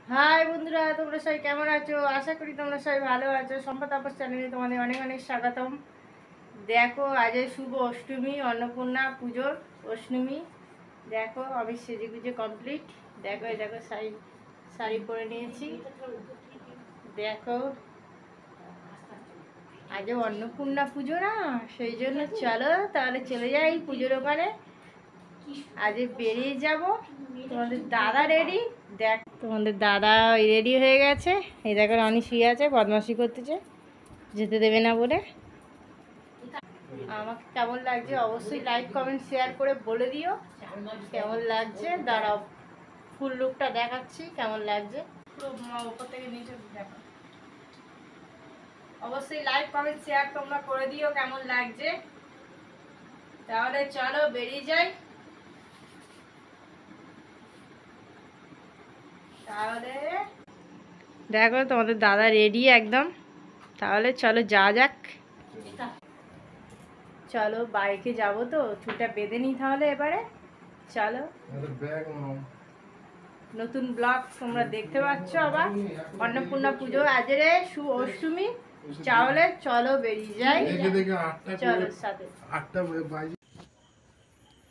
High বন্ধুরা, তোমরা সবাই কেমন আছো? আশা করি তোমরা সবাই ভালো আছো। সম্পদ তাপস চ্যানেলে তোমাদের অনেক অনেক স্বাগতম। দেখো, আজ শুভ অষ্টমী, অন্নপূর্ণা পুজোর অষ্টমী। দেখো আমি সেজে গুজে কমপ্লিট। দেখো এই দেখো শাড়ি পরে নিয়েছি। দেখো আজ অন্নপূর্ণা পুজো না, সেই জন্য চলো তাহলে চলে যাই পুজোর ওখানে। আজ বেরিয়ে যাব। তোমাদের দাদা রেডি, দেখ তোমাদের দাদা রেডি হয়ে গেছে। এই দেখো রানি শুয়ে আছে, বদমাশি করতেছে, যেতে দেবে না বলে। আমাকে কেমন লাগছে অবশ্যই লাইক কমেন্ট শেয়ার করে বলে দিও কেমন লাগছে। দাঁড়াও, ফুল লুকটা দেখাচ্ছি কেমন লাগছে। পুরো উপর থেকে নিচে দেখো। অবশ্যই লাইক কমেন্ট শেয়ার তোমরা করে দিও কেমন লাগছে। তাহলে চলো বেরিয়ে যাই। তাহলে দেখো তোমাদের দাদা রেডি একদম। তাহলে চলো যাওয়া যাক। চলো বাইকে যাবো তো, চুলটা বেঁধে নিই তাহলে এবারে। চলো, নতুন ব্লগ তোমরা দেখতে পাচ্ছ আবার। অন্নপূর্ণা পুজো আজরে শুভ অষ্টমী। তাহলে চলো বেরিয়ে যাই। চলো সাথে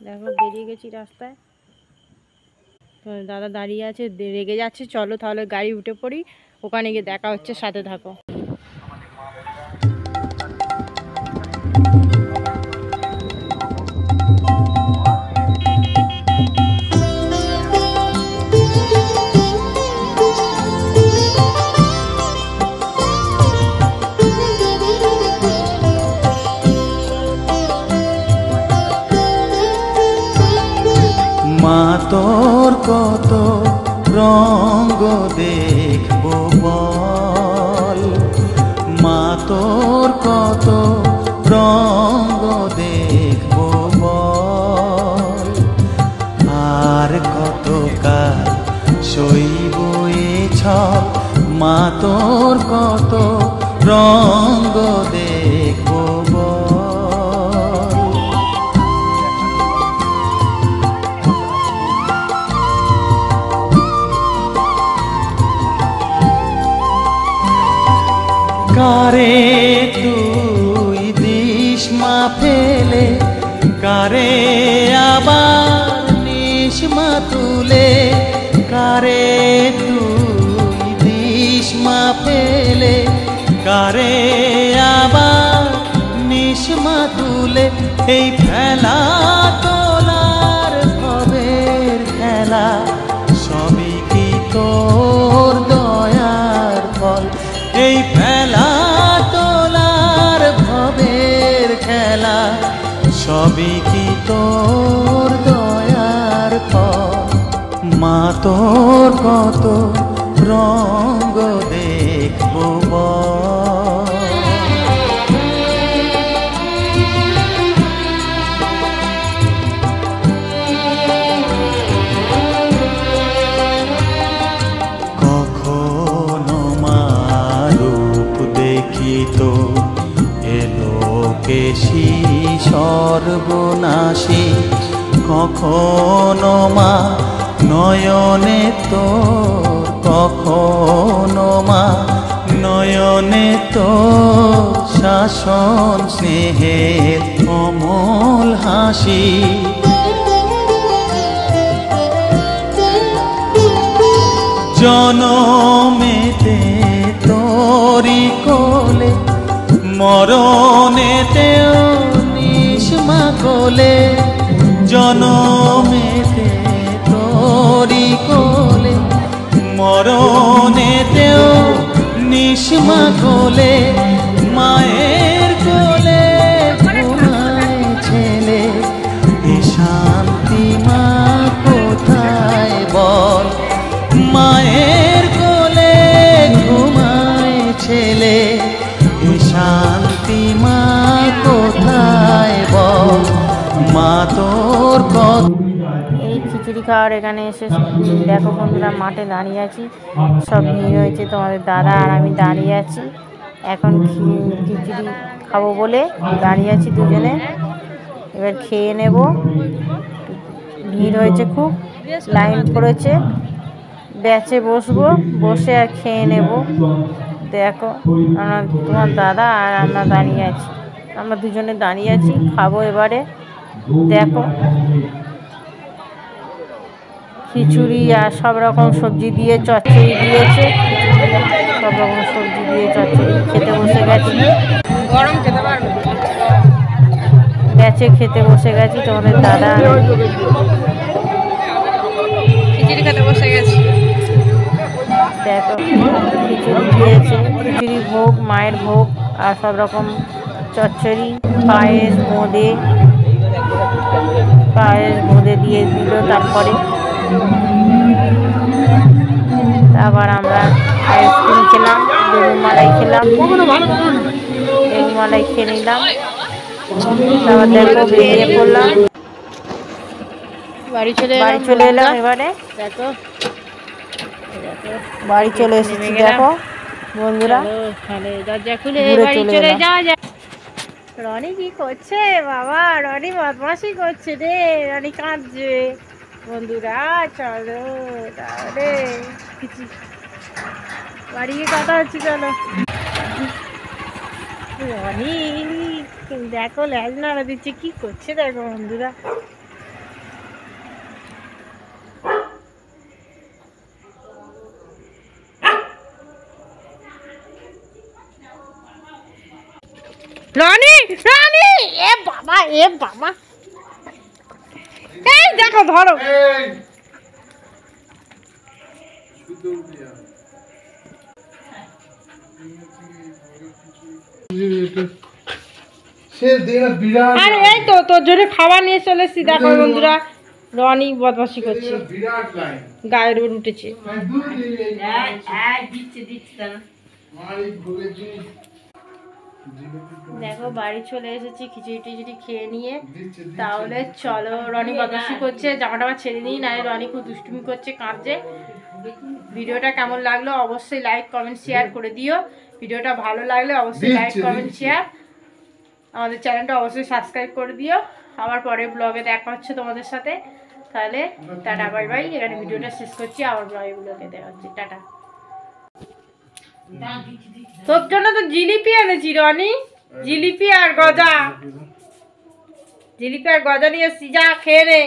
দেখো বেরিয়ে গেছি রাস্তায়। দাদা দাঁড়িয়ে আছে, রেগে যাচ্ছে। চলো তাহলে গাড়ি উঠে পড়ি, ওখানে গিয়ে দেখা হচ্ছে, সাথে থাকো। মা তোর কত রঙ্গ দেখবো বল, মা তোর কত রঙ্গ দেখবো বল, আর কত কাল সইব এ ছল, মা তোর কত রঙ্গ দেখবো বল। কারে তুই দিস মা ফেলে, কারে আবার নিস মা তুলে, কারে তুই দিস মা ফেলে, কারে আবার নিস মা তুলে। এই ফেলা তোলার ভবের খেলা, সবই কি তোর দয়ার ফল। এই ফেলা তোলার ভবের খেলা, সবই কি তোর দয়ার ফল। মা তোর কত রঙ্গ দেখবো বল। তো এলোকেশী সর্বনাশী, কখনো মা নয়নে তোর, কখনো মা নয়নে তোর শাসন স্নেহের অমল হাসি। জনমেতে তোরি কোলে, মরণেতেও নিস মা কোলে। জনমেতে তোরি কোলে, মরণেতেও নিস মা কোলে। মায়ের কোলে ঘুমায় ছেলে, এ শান্তি মা কোথায় বল। মায়ের কোলে ঘুমায় ছেলে, এ শান্তি মা কোথায় বল। মা তোর কত। এই খিচুড়ি খাওয়ার এখানে এসে দেখো বন্ধুরা, মাঠে দাঁড়িয়ে আছি, সব ভিড় হয়েছে। তোমাদের দাদা আর আমি দাঁড়িয়ে আছি এখন। খিচুড়ি খাবো বলে দাঁড়িয়ে আছি দুজনে। এবার খেয়ে নেব। ভিড় হয়েছে খুব, লাইন পড়েছে। ব্যাচে বসবো, বসে আর খেয়ে নেব। দেখো তোমার দাদা আর আমরা দাঁড়িয়ে আছি, আমরা দুজনে দাঁড়িয়ে আছি, খাবো এবারে। দেখো খিচুড়ি আর সব রকম সবজি দিয়ে চচ্চড়ি দিয়েছে, সব রকম সবজি দিয়ে চচ্চড়ি। খেতে বসে গেছি, গরম খেতে পারবে, ব্যাচে খেতে বসে গেছি। তোমাদের দাদা খিচুড়ি খেতে বসে গেছি। দেখো খিচুড়ি দিয়েছে, খিচুড়ি ভোগ, মায়ের ভোগ, আর সব রকম চচ্চড়ি, পায়েস, বোঁদে দিয়ে দিল। তারপর আমরা আইসক্রিম খেলাম, বেলুন মালাই খেলাম, বেলুন মালাই খেয়ে নিলাম। তারপর দেখো বেরিয়ে পড়লাম, বাড়ি চলে এলাম। এবারে দেখো বাড়ি চলে এসেছি। দেখো বন্ধুরা, দরজা খুলে বাড়ি চলে যাওয়া যায়। রনি কি করছে বাবা? রনি বদমাশি করছে রে, রনি কাঁদছে। বন্ধুরা চলো তাহলে বাড়ি গিয়ে কথা হচ্ছে, চলো। রনি দেখো ল্যাজ নাড়া দিচ্ছে, কি করছে দেখো বন্ধুরা। রনি রনি, এ বাবা, এ বাবা, এই দেখো ধরো। আরে এই তো তোর জন্য খাবার নিয়ে চলে এসেছি। দেখো বন্ধুরা, রনি বদমাশি করছে, গায়ের উপর উঠেছে। দেখো বাড়ি চলে এসেছি, খিচুড়ি টিচুড়ি খেয়ে নিয়ে। তাহলে চলো, রনি বদমাশি করছে, জামা টামা ছেড়ে নিই, নাহলে রনি খুব দুষ্টুমি করছে, কাঁদছে। ভিডিওটা কেমন লাগলো অবশ্যই লাইক কমেন্ট শেয়ার করে দিও। ভিডিওটা ভালো লাগলে অবশ্যই লাইক কমেন্ট শেয়ার, আমাদের চ্যানেলটা অবশ্যই সাবস্ক্রাইব করে দিও। আবার পরের ব্লগে দেখা হচ্ছে তোমাদের সাথে। তাহলে টাটা বাই বাই, এখানে ভিডিওটা শেষ করছি, আবার পরের ব্লগে দেখা হচ্ছে, টাটা। তোর জন্য তো জিলিপি এনেছি রনি, জিলিপি আর গজা নিয়ে এসছি, যা খেয়ে নে।